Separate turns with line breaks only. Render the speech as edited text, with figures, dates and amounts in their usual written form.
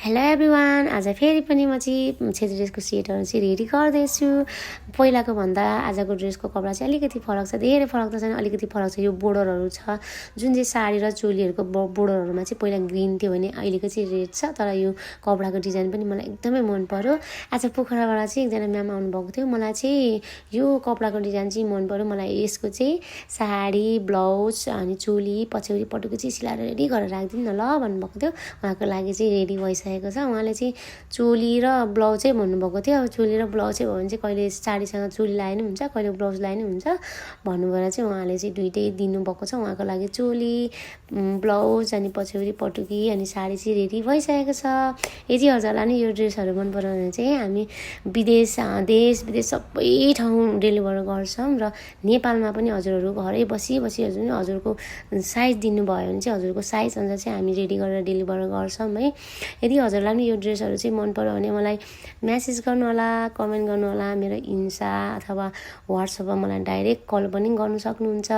Hello everyone, आज फेरि पनि म चाहिँ छेत्री ड्रेसको सेटहरू चाहिँ रेडी गर्दैछु। पहिलाको भन्दा आजको ड्रेसको कपडा चाहिँ अलिकति फरक छ, धेरै फरक त छैन, अलिकति फरक छ। यो बोर्डरहरू छ, जुन चाहिँ साडी र चोलीहरूको बोर्डरहरूमा चाहिँ पहिला ग्रिन थियो भने अहिलेको चाहिँ रेड छ। तर यो कपडाको डिजाइन पनि मलाई एकदमै मन पर्यो। आज पोखराबाट चाहिँ एकजना म्याम आउनुभएको थियो, मलाई चाहिँ यो कपडाको डिजाइन चाहिँ मन पर्यो। मलाई यसको चाहिँ साडी, ब्लाउज अनि चोली पछौरी पटुको चाहिँ सिलाएर रेडी गरेर राखिदिनु न ल भन्नुभएको थियो। उहाँको लागि चाहिँ रेडी भइसकेको छ। उहाँले चाहिँ चोली र ब्लाउजै भन्नुभएको थियो। अब चोली र ब्लाउजै भयो भने चाहिँ कहिले साडीसँग चोली लाए पनि हुन्छ, कहिले ब्लाउज लाए पनि हुन्छ भन्नुभएर चाहिँ उहाँले चाहिँ दुइटै दिनुभएको छ। उहाँको लागि चोली, ब्लाउज अनि पछौरी पटुकी अनि साडी चाहिँ रेडी भइसकेको छ। यदि हजुरलाई नि यो ड्रेसहरू मन पर्यो भने चाहिँ हामी देश विदेश सबै ठाउँ डेलिभर गर्छौँ र नेपालमा पनि हजुरहरू घरै बसी हजुरको साइज दिनुभयो भने चाहिँ हजुरको साइज अनुसार चाहिँ हामी रेडी गरेर डेलिभर गर्छौँ है। यदि हजुरलाई पनि यो ड्रेसहरू चाहिँ मन पर्यो भने मलाई म्यासेज गर्नु होला, कमेन्ट गर्नु होला। मेरो इन्स्टा अथवा वाट्सएपमा मलाई डाइरेक्ट कल पनि गर्नु सक्नुहुन्छ।